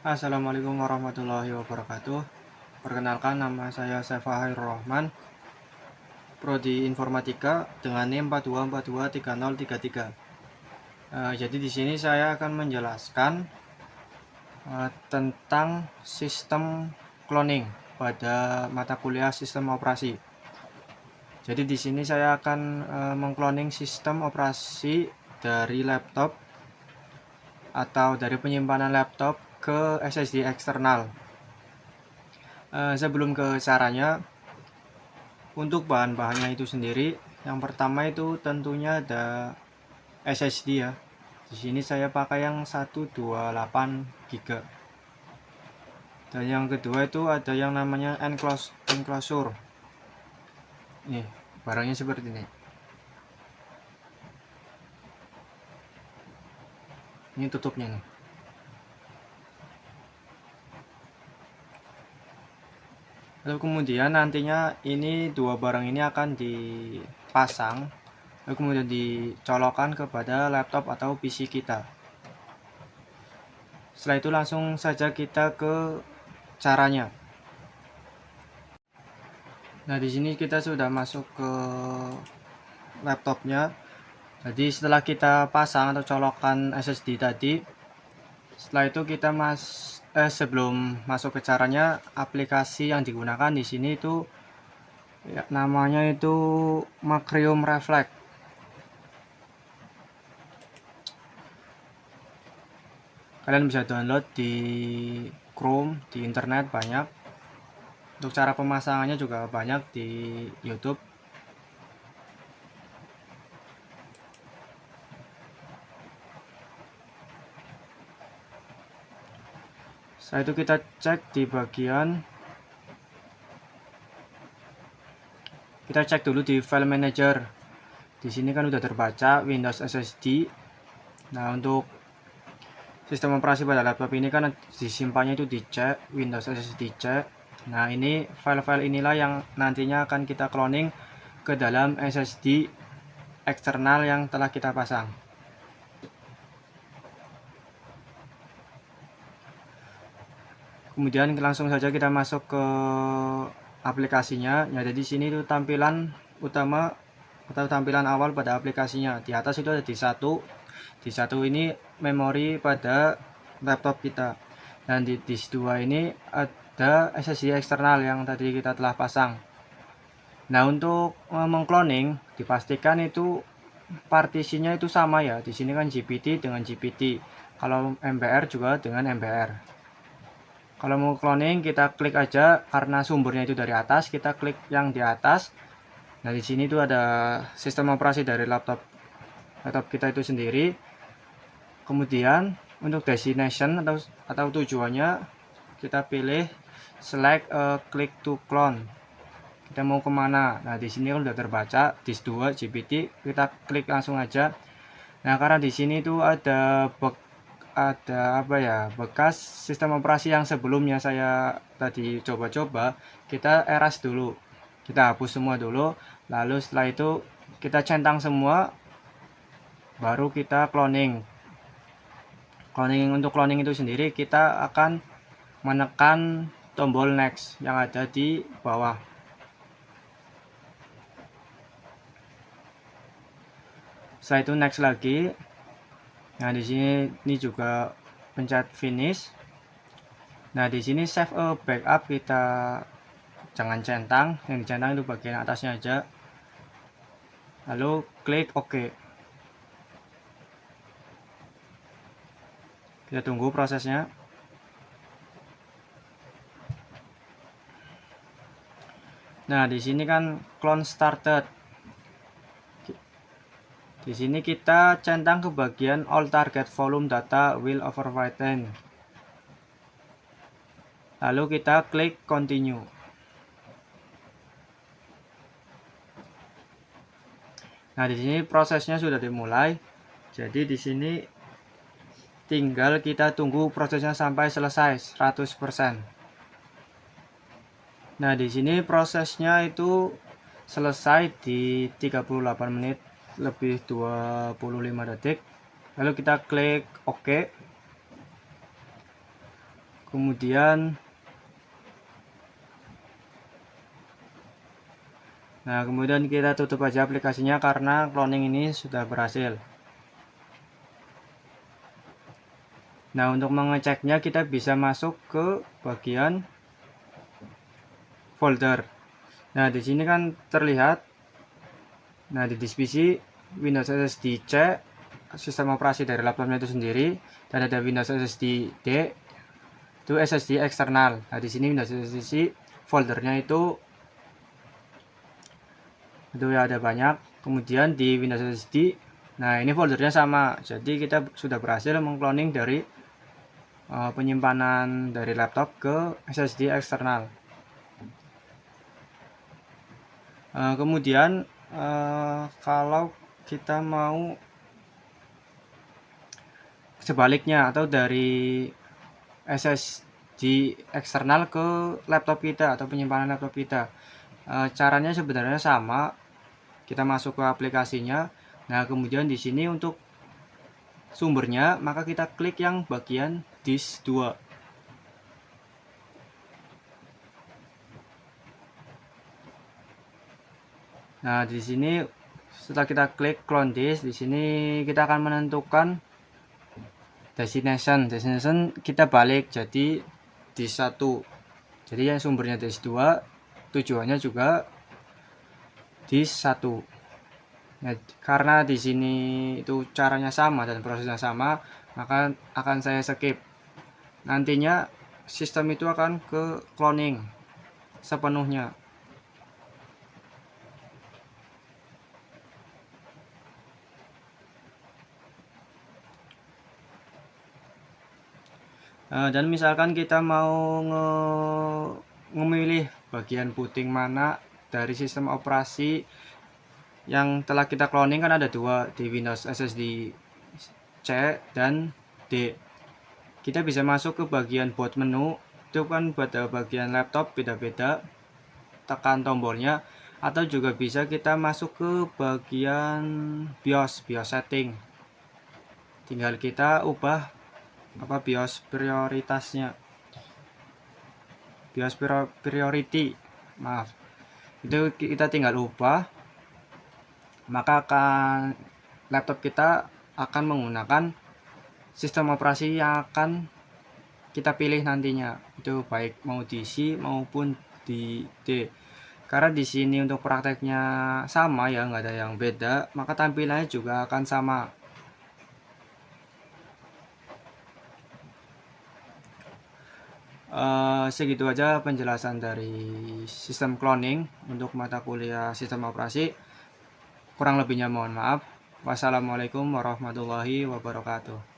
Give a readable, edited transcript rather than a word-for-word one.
Assalamualaikum warahmatullahi wabarakatuh. Perkenalkan, nama saya Saifahir Rahman, Prodi Informatika dengan NIM 42423033. Jadi di sini saya akan menjelaskan tentang sistem cloning pada mata kuliah sistem operasi. Jadi di sini saya akan mengcloning sistem operasi dari laptop atau dari penyimpanan laptop ke SSD eksternal. Sebelum ke caranya, untuk bahan-bahannya itu sendiri, yang pertama itu tentunya ada SSD ya. Di sini saya pakai yang 128 GB. Dan yang kedua itu ada yang namanya enclosure. Nih, barangnya seperti ini. Ini tutupnya nih. Lalu kemudian nantinya ini dua barang ini akan dipasang, lalu kemudian dicolokkan kepada laptop atau PC kita. Setelah itu langsung saja kita ke caranya. Nah, di sini kita sudah masuk ke laptopnya. Jadi setelah kita pasang atau colokkan SSD tadi, setelah itu kita sebelum masuk ke caranya, aplikasi yang digunakan di sini itu ya, namanya itu Macrium Reflex. Kalian bisa download di Chrome, di internet banyak. Untuk cara pemasangannya juga banyak di YouTube. Setelah itu kita cek di bagian, kita cek dulu di File Manager. Di sini kan udah terbaca Windows SSD. Nah, untuk sistem operasi pada laptop ini kan disimpannya itu di C, Windows SSD C. Nah, ini file-file inilah yang nantinya akan kita cloning ke dalam SSD eksternal yang telah kita pasang. Kemudian langsung saja kita masuk ke aplikasinya. Ya, jadi di sini itu tampilan utama atau tampilan awal pada aplikasinya. Di atas itu ada di satu ini memori pada laptop kita. Dan di disk 2 ini ada SSD eksternal yang tadi kita telah pasang. Nah, untuk mengcloning dipastikan itu partisinya itu sama ya. Di sini kan GPT dengan GPT. Kalau MBR juga dengan MBR. Kalau mau cloning kita klik aja, karena sumbernya itu dari atas, kita klik yang di atas. Nah, di sini tuh ada sistem operasi dari laptop kita itu sendiri. Kemudian untuk destination atau tujuannya kita pilih select click to clone. Kita mau kemana? Nah, di sini udah terbaca disk 2 GPT, kita klik langsung aja. Nah, karena di sini tuh ada apa ya, bekas sistem operasi yang sebelumnya saya tadi coba-coba, kita erase dulu, kita hapus semua dulu, lalu setelah itu kita centang semua, baru kita cloning. Untuk cloning itu sendiri kita akan menekan tombol next yang ada di bawah. Setelah itu next lagi. Nah, di sini ini juga pencet finish. Nah, di sini save a backup kita jangan centang, yang dicentang itu bagian atasnya aja. Lalu klik OK. Kita tunggu prosesnya. Nah, di sini kan clone started. Di sini kita centang ke bagian all target volume data will overwritten. Lalu kita klik continue. Nah, di sini prosesnya sudah dimulai. Jadi di sini tinggal kita tunggu prosesnya sampai selesai 100%. Nah, di sini prosesnya itu selesai di 38 menit lebih 25 detik. Lalu kita klik OK. kemudian kita tutup aja aplikasinya karena cloning ini sudah berhasil. Nah, untuk mengeceknya kita bisa masuk ke bagian folder. Nah, di sini kan terlihat, nah di divisi Windows SSD C, sistem operasi dari laptopnya itu sendiri, dan ada Windows SSD D, itu SSD eksternal. Nah, di sini Windows SSD foldernya itu ya ada banyak. Kemudian di Windows SSD, nah ini foldernya sama, jadi kita sudah berhasil mengcloning dari penyimpanan dari laptop ke SSD eksternal. Kemudian kalau kita mau sebaliknya atau dari SSD eksternal ke laptop kita atau penyimpanan laptop kita, caranya sebenarnya sama. Kita masuk ke aplikasinya. Nah, kemudian di sini untuk sumbernya, maka kita klik yang bagian disk 2. Nah, di sini setelah kita klik clone disk, di sini kita akan menentukan destination kita balik jadi disk 1. Jadi yang sumbernya disk 2, tujuannya juga disk 1. Nah, karena di sini itu caranya sama dan prosesnya sama, maka akan saya skip. Nantinya sistem itu akan ke cloning sepenuhnya. Dan misalkan kita mau memilih bagian booting mana dari sistem operasi yang telah kita cloning, kan ada dua di Windows SSD C dan D. Kita bisa masuk ke bagian boot menu, itu kan pada bagian laptop beda-beda, tekan tombolnya, atau juga bisa kita masuk ke bagian BIOS setting. Tinggal kita ubah BIOS prioritasnya, BIOS priority, maaf, itu kita tinggal ubah, maka laptop kita akan menggunakan sistem operasi yang akan kita pilih nantinya, itu baik mau di C maupun di D. Karena di sini untuk prakteknya sama ya, nggak ada yang beda, maka tampilannya juga akan sama. Segitu aja penjelasan dari sistem cloning untuk mata kuliah sistem operasi. Kurang lebihnya mohon maaf. Wassalamualaikum warahmatullahi wabarakatuh.